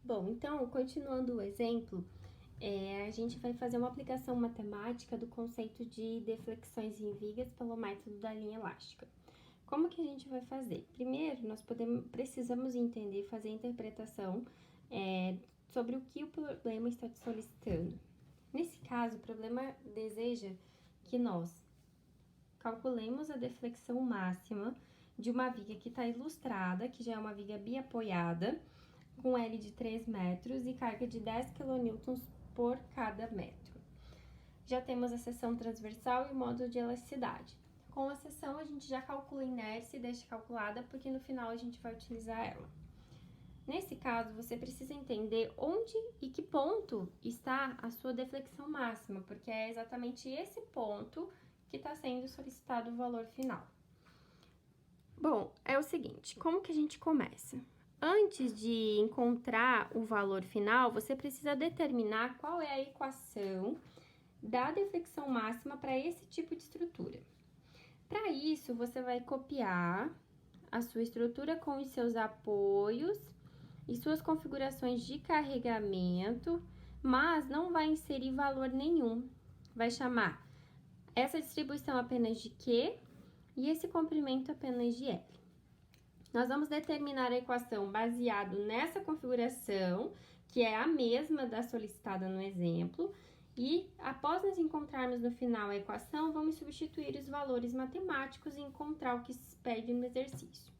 Bom, então, continuando o exemplo, a gente vai fazer uma aplicação matemática do conceito de deflexões em vigas pelo método da linha elástica. Como que a gente vai fazer? Primeiro, nós precisamos entender, fazer a interpretação sobre o que o problema está te solicitando. Nesse caso, o problema deseja que nós calculemos a deflexão máxima de uma viga que está ilustrada, que já é uma viga biapoiada, com L de 3 metros e carga de 10 kN por cada metro. Já temos a seção transversal e o módulo de elasticidade. Com a seção, a gente já calcula a inércia e deixa calculada, porque no final a gente vai utilizar ela. Nesse caso, você precisa entender onde e que ponto está a sua deflexão máxima, porque é exatamente esse ponto que está sendo solicitado o valor final. Bom, é o seguinte, como que a gente começa? Antes de encontrar o valor final, você precisa determinar qual é a equação da deflexão máxima para esse tipo de estrutura. Para isso, você vai copiar a sua estrutura com os seus apoios e suas configurações de carregamento, mas não vai inserir valor nenhum. Vai chamar essa distribuição apenas de Q e esse comprimento apenas de L. Nós vamos determinar a equação baseado nessa configuração, que é a mesma da solicitada no exemplo, e após nós encontrarmos no final a equação, vamos substituir os valores matemáticos e encontrar o que se pede no exercício.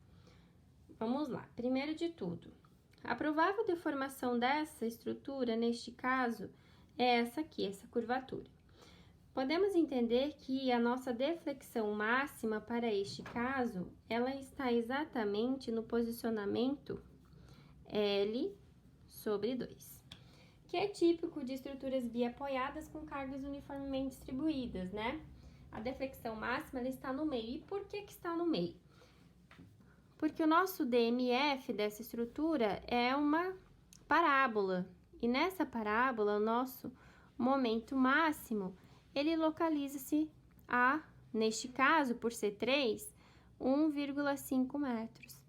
Vamos lá, primeiro de tudo, a provável deformação dessa estrutura, neste caso, é essa aqui, essa curvatura. Podemos entender que a nossa deflexão máxima para este caso, ela está exatamente no posicionamento L sobre 2, que é típico de estruturas biapoiadas com cargas uniformemente distribuídas, né? A deflexão máxima, ela está no meio. E por que está no meio? Porque o nosso DMF dessa estrutura é uma parábola, e nessa parábola, o nosso momento máximo, ele localiza-se neste caso, por ser 3, 1,5 metros.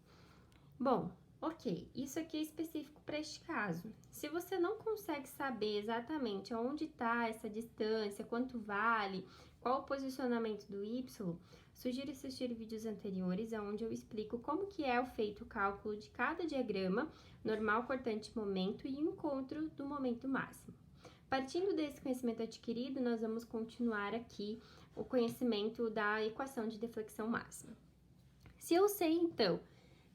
Bom, ok, isso aqui é específico para este caso. Se você não consegue saber exatamente onde está essa distância, quanto vale, qual o posicionamento do Y, sugiro assistir vídeos anteriores, onde eu explico como que é feito o cálculo de cada diagrama, normal, cortante, momento e encontro do momento máximo. Partindo desse conhecimento adquirido, nós vamos continuar aqui o conhecimento da equação de deflexão máxima. Se eu sei, então,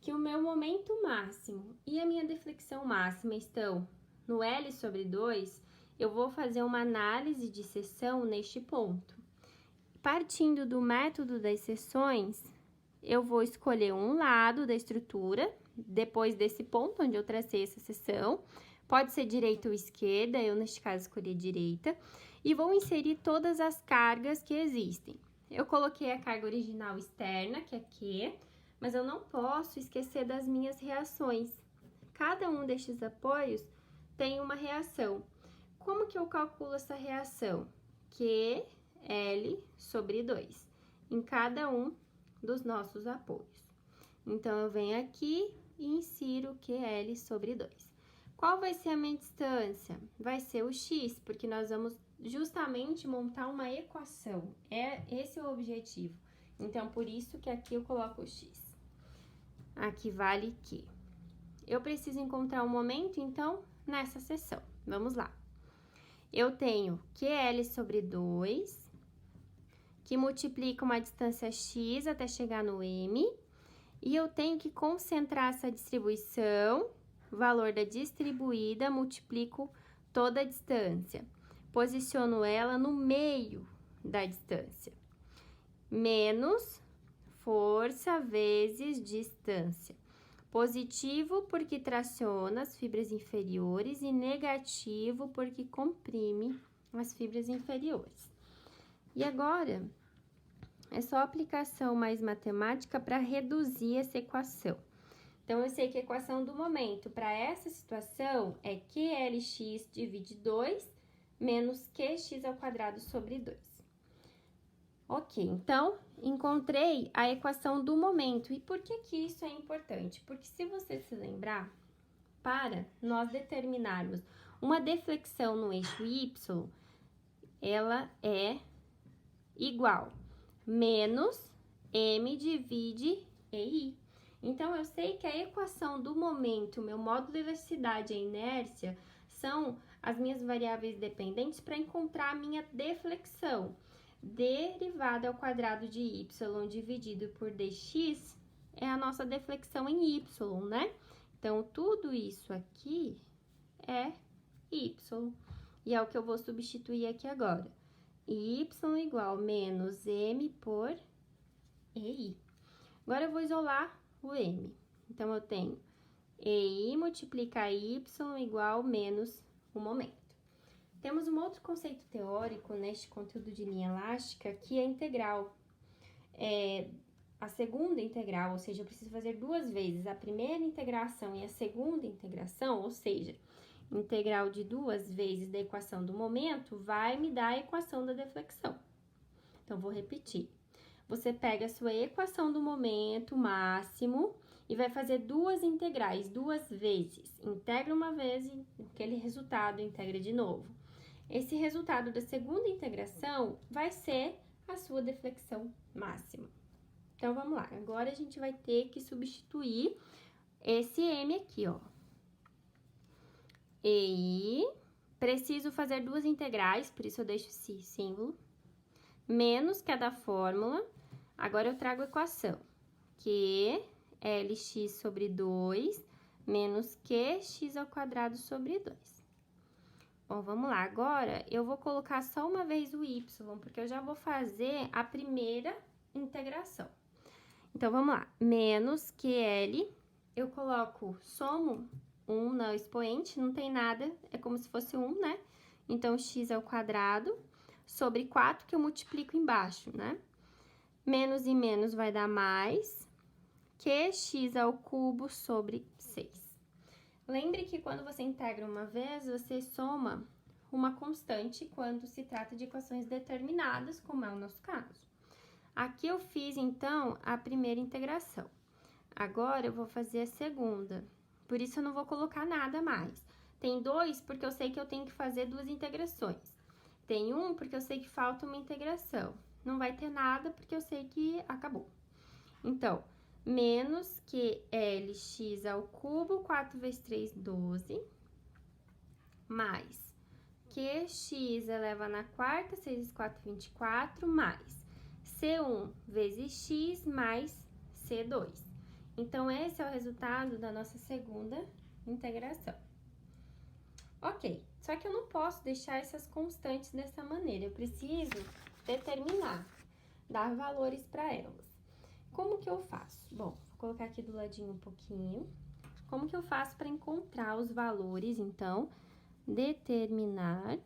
que o meu momento máximo e a minha deflexão máxima estão no L sobre 2, eu vou fazer uma análise de seção neste ponto. Partindo do método das seções, eu vou escolher um lado da estrutura, depois desse ponto onde eu tracei essa seção. Pode ser direita ou esquerda, eu neste caso escolhi direita, e vou inserir todas as cargas que existem. Eu coloquei a carga original externa, que é Q, mas eu não posso esquecer das minhas reações. Cada um destes apoios tem uma reação. Como que eu calculo essa reação? QL sobre 2, em cada um dos nossos apoios. Então, eu venho aqui e insiro QL sobre 2. Qual vai ser a minha distância? Vai ser o x, porque nós vamos justamente montar uma equação. Esse é o objetivo. Então, por isso que aqui eu coloco o x. Aqui vale Q. Eu preciso encontrar um momento, então, nessa seção. Vamos lá. Eu tenho QL sobre 2, que multiplica uma distância x até chegar no M, e eu tenho que concentrar essa distribuição, valor da distribuída, multiplico toda a distância. Posiciono ela no meio da distância. Menos força vezes distância. Positivo porque traciona as fibras inferiores e negativo porque comprime as fibras inferiores. E agora, é só aplicação mais matemática para reduzir essa equação. Então, eu sei que a equação do momento para essa situação é QLX divide 2 menos QX ao quadrado sobre 2. Ok, então, encontrei a equação do momento. E por que que isso é importante? Porque se você se lembrar, para nós determinarmos uma deflexão no eixo Y, ela é igual menos M divide EI. Então, eu sei que a equação do momento, meu módulo de elasticidade e a inércia, são as minhas variáveis dependentes para encontrar a minha deflexão. Derivada ao quadrado de y dividido por dx é a nossa deflexão em y, né? Então, tudo isso aqui é y. E é o que eu vou substituir aqui agora. Y igual menos m por EI. Agora, eu vou isolar o m. Então, eu tenho EI multiplica y igual menos o momento. Temos um outro conceito teórico neste conteúdo de linha elástica, que é a integral. A segunda integral, ou seja, eu preciso fazer duas vezes a primeira integração e a segunda integração, ou seja, integral de duas vezes da equação do momento, vai me dar a equação da deflexão. Então, vou repetir. Você pega a sua equação do momento máximo e vai fazer duas integrais, duas vezes. Integra uma vez e aquele resultado integra de novo. Esse resultado da segunda integração vai ser a sua deflexão máxima. Então, vamos lá. Agora, a gente vai ter que substituir esse M aqui, ó. E preciso fazer duas integrais, por isso eu deixo esse símbolo. Menos, que é da fórmula. Agora, eu trago a equação. Que LX sobre 2 menos QX ao quadrado sobre 2. Bom, vamos lá. Agora, eu vou colocar só uma vez o y, porque eu já vou fazer a primeira integração. Então, vamos lá. Menos QL, eu coloco, somo 1 no expoente, não tem nada, é como se fosse 1, né? Então, x ao quadrado sobre 4, que eu multiplico embaixo, né? Menos e menos vai dar mais, QX ao cubo sobre 6. Lembre que quando você integra uma vez, você soma uma constante quando se trata de equações determinadas, como é o nosso caso. Aqui eu fiz, então, a primeira integração. Agora, eu vou fazer a segunda. Por isso, eu não vou colocar nada mais. Tem 2, porque eu sei que eu tenho que fazer duas integrações. Tem 1, porque eu sei que falta uma integração. Não vai ter nada, porque eu sei que acabou. Então, menos que LX ao cubo, 4 vezes 3, 12, mais QX eleva na quarta, 6 vezes 4, 24, mais C1 vezes X mais C2. Então, esse é o resultado da nossa segunda integração. Ok, só que eu não posso deixar essas constantes dessa maneira, eu preciso determinar, dar valores para elas. Como que eu faço? Bom, vou colocar aqui do ladinho um pouquinho. Como que eu faço para encontrar os valores, então? Determinar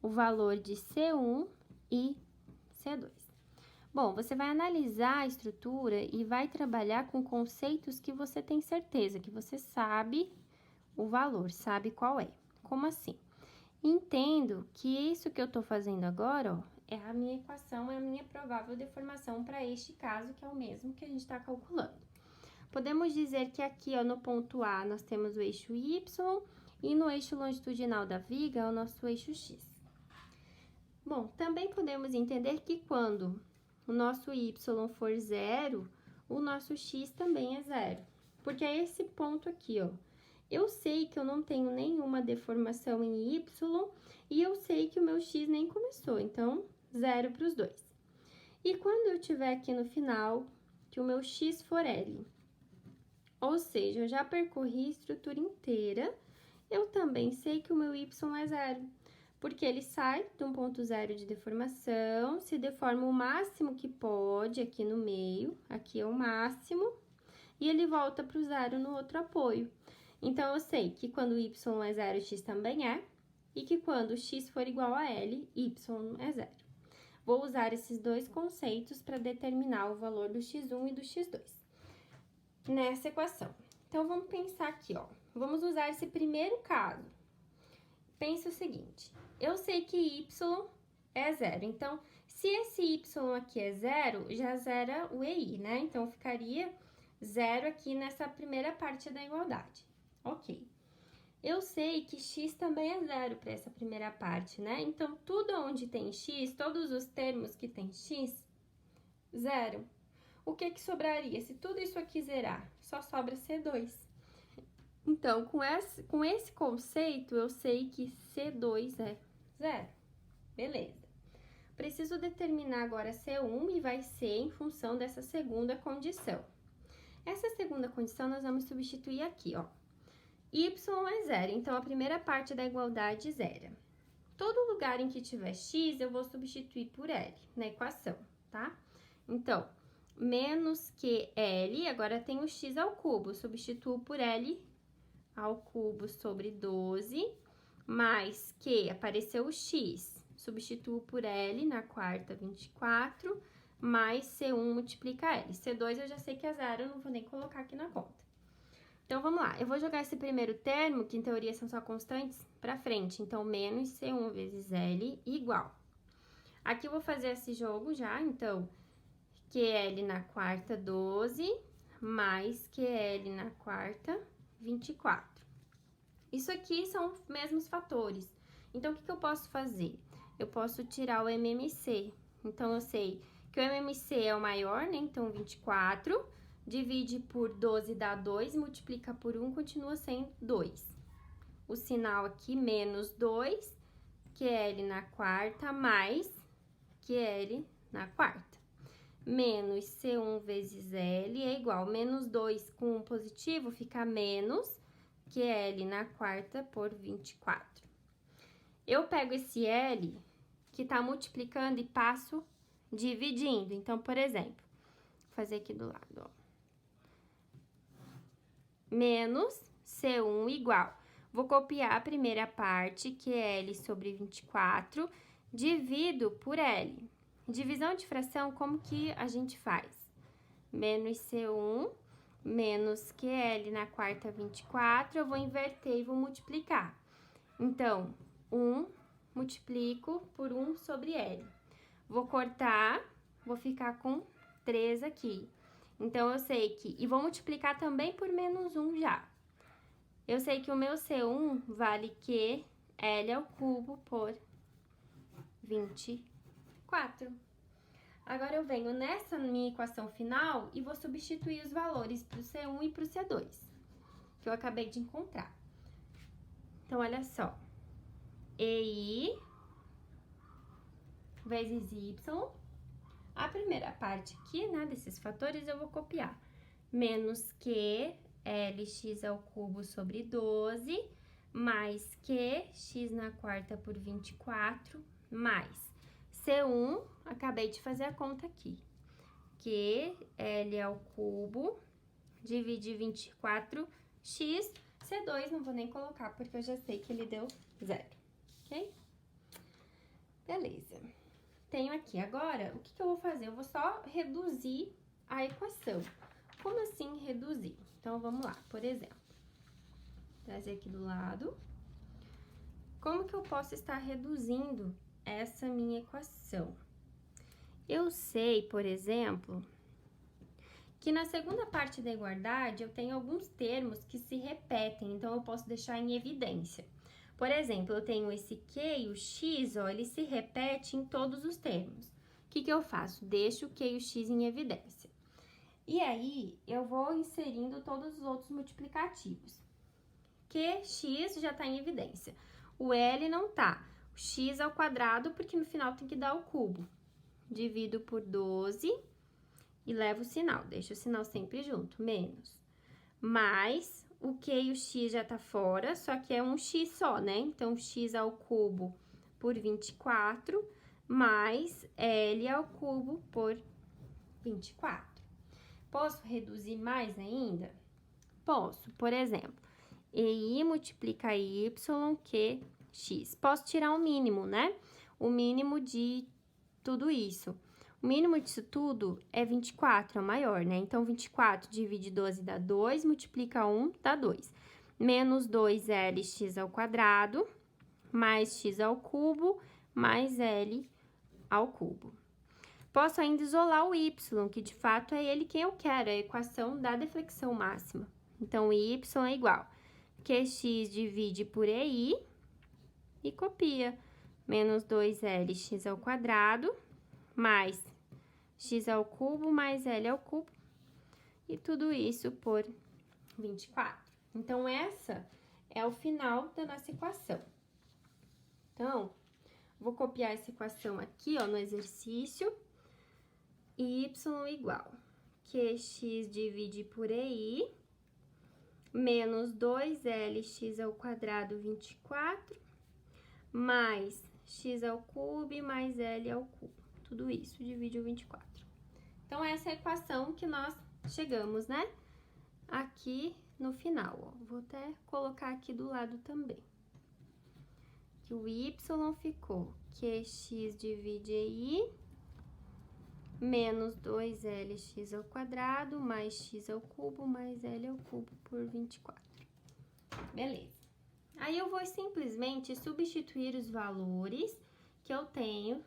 o valor de C1 e C2. Bom, você vai analisar a estrutura e vai trabalhar com conceitos que você tem certeza, que você sabe o valor, sabe qual é. Como assim? Entendo que isso que eu tô fazendo agora, ó, é a minha equação, é a minha provável deformação para este caso, que é o mesmo que a gente está calculando. Podemos dizer que aqui, ó, no ponto A, nós temos o eixo Y e no eixo longitudinal da viga é o nosso eixo X. Bom, também podemos entender que quando o nosso Y for zero, o nosso X também é zero. Porque é esse ponto aqui, ó. Eu sei que eu não tenho nenhuma deformação em Y e eu sei que o meu X nem começou, então, zero para os dois. E quando eu tiver aqui no final, que o meu X for L, ou seja, eu já percorri a estrutura inteira, eu também sei que o meu Y é zero, porque ele sai de um ponto zero de deformação, se deforma o máximo que pode aqui no meio, aqui é o máximo, e ele volta para o zero no outro apoio. Então, eu sei que quando y é zero, x também é, e que quando x for igual a L, y é zero. Vou usar esses dois conceitos para determinar o valor do x1 e do x2 nessa equação. Então, vamos pensar aqui, ó. Vamos usar esse primeiro caso. Pensa o seguinte, eu sei que y é zero, então, se esse y aqui é zero, já zera o EI, né? Então, ficaria zero aqui nessa primeira parte da igualdade. Ok. Eu sei que x também é zero para essa primeira parte, né? Então, tudo onde tem x, todos os termos que tem x, zero. O que sobraria? Se tudo isso aqui zerar, só sobra C2. Então, com esse conceito, eu sei que C2 é zero. Beleza. Preciso determinar agora C1 e vai ser em função dessa segunda condição. Essa segunda condição nós vamos substituir aqui, ó. Y é zero, então a primeira parte da igualdade zera. Todo lugar em que tiver x, eu vou substituir por L na equação, tá? Então, menos QL, agora tem o x ao cubo, substituo por L ao cubo sobre 12, mais Q, apareceu o x, substituo por L na quarta, 24, mais C1 multiplica L. C2 eu já sei que é zero, não vou nem colocar aqui na conta. Então, vamos lá. Eu vou jogar esse primeiro termo, que em teoria são só constantes, pra frente. Então, menos C1 vezes L igual. Aqui eu vou fazer esse jogo já, então, QL na quarta, 12, mais QL na quarta, 24. Isso aqui são os mesmos fatores. Então, o que eu posso fazer? Eu posso tirar o MMC. Então, eu sei que o MMC é o maior, né? Então, 24, divide por 12 dá 2, multiplica por 1, continua sendo 2. O sinal aqui, menos 2, QL na quarta, mais QL na quarta. Menos C1 vezes L é igual, menos 2 com um positivo fica menos QL na quarta por 24. Eu pego esse L que tá multiplicando e passo dividindo. Então, por exemplo, vou fazer aqui do lado, ó. Menos C1 igual. Vou copiar a primeira parte, que é L sobre 24, divido por L. Divisão de fração, como que a gente faz? Menos C1, menos QL na quarta, 24, eu vou inverter e vou multiplicar. Então, 1 multiplico por 1 sobre L. Vou cortar, vou ficar com 3 aqui. Então, eu sei que... E vou multiplicar também por menos 1 já. Eu sei que o meu C1 vale QL ao cubo por 24. Agora, eu venho nessa minha equação final e vou substituir os valores para o C1 e para o C2, que eu acabei de encontrar. Então, olha só. EI vezes Y. A primeira parte aqui, né, desses fatores, eu vou copiar. Menos Q, LX ao cubo sobre 12, mais Q, x na quarta por 24, mais C1, acabei de fazer a conta aqui. Q, L ao cubo, divide 24, x, C2 não vou nem colocar, porque eu já sei que ele deu zero, ok? Beleza. Tenho aqui agora, o que eu vou fazer? Eu vou só reduzir a equação. Como assim reduzir? Então, vamos lá. Por exemplo, trazer aqui do lado. Como que eu posso estar reduzindo essa minha equação? Eu sei, por exemplo, que na segunda parte da igualdade eu tenho alguns termos que se repetem, então eu posso deixar em evidência. Por exemplo, eu tenho esse Q e o X, ó, ele se repete em todos os termos. O que eu faço? Deixo o Q e o X em evidência. E aí, eu vou inserindo todos os outros multiplicativos. Q, X já tá em evidência. O L não tá. O X ao quadrado, porque no final tem que dar o cubo. Divido por 12 e levo o sinal. Deixo o sinal sempre junto. Menos. Mais... O Q e o X já tá fora, só que é um X só, né? Então, X ao cubo por 24, mais L ao cubo por 24. Posso reduzir mais ainda? Posso, por exemplo, EI multiplica Y, Q, X. Posso tirar o mínimo, né? O mínimo de tudo isso. O mínimo disso tudo é 24, é o maior, né? Então, 24 divide 12 dá 2, multiplica 1 dá 2. Menos 2Lx ao quadrado, mais x ao cubo, mais L ao cubo. Posso ainda isolar o y, que de fato é ele quem eu quero, é a equação da deflexão máxima. Então, y é igual QX divide por EI e copia. Menos 2LX ao quadrado, mais x ao cubo, mais L ao cubo. E tudo isso por 24. Então, essa é o final da nossa equação. Então, vou copiar essa equação aqui, ó, no exercício. Y igual QX divide por EI, menos 2LX ao quadrado, 24, mais x ao cubo mais L ao cubo. Tudo isso divide o 24. Então, essa é a equação que nós chegamos, né? Aqui no final, ó. Vou até colocar aqui do lado também. Que o y ficou QX divide EI, menos 2LX ao quadrado, mais x ao cubo, mais L ao cubo por 24. Beleza. Aí, eu vou simplesmente substituir os valores que eu tenho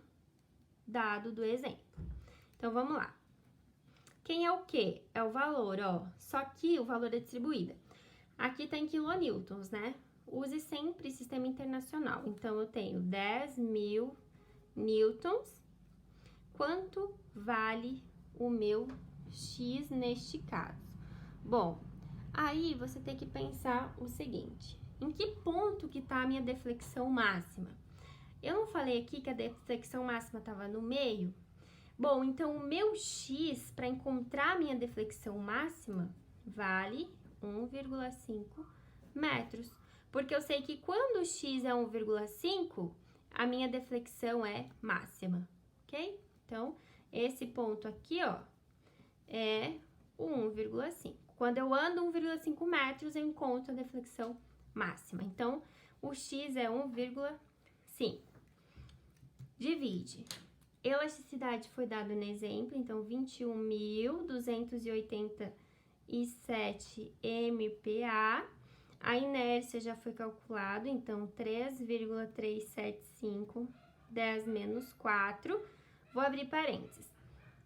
dado do exemplo. Então, vamos lá. Quem é o quê? É o valor, ó. Só que o valor é distribuído. Aqui tá em quilonewtons, né? Use sempre sistema internacional. Então, eu tenho 10.000 newtons. Quanto vale o meu X neste caso? Bom, aí você tem que pensar o seguinte: em que ponto que tá a minha deflexão máxima? Eu não falei aqui que a deflexão máxima estava no meio? Bom, então o meu X, para encontrar a minha deflexão máxima, vale 1,5 metros. Porque eu sei que quando o X é 1,5, a minha deflexão é máxima, ok? Então, esse ponto aqui, ó, é o 1,5. Quando eu ando 1,5 metros, eu encontro a deflexão máxima. Então, o X é 1,5. Divide. Elasticidade foi dado no exemplo, então, 21.287 MPa. A inércia já foi calculado, então, 3,375, 10 menos 4. Vou abrir parênteses.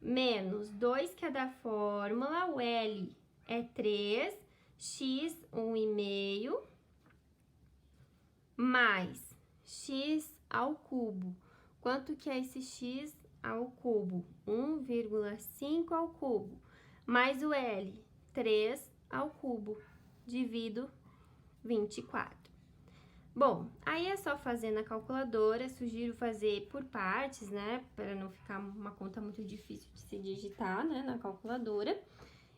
Menos 2, que é da fórmula, o L é 3, x 1,5, mais x ao cubo. Quanto que é esse x ao cubo? 1,5 ao cubo, mais o L, 3 ao cubo, divido 24. Bom, aí é só fazer na calculadora, sugiro fazer por partes, né, para não ficar uma conta muito difícil de se digitar, né, na calculadora.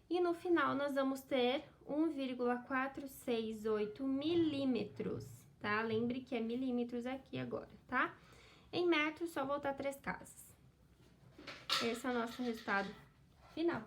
E no final, nós vamos ter 1,468 milímetros, tá? Lembre que é milímetros aqui agora, tá? Em metros, só voltar 3 casas. Esse é o nosso resultado final.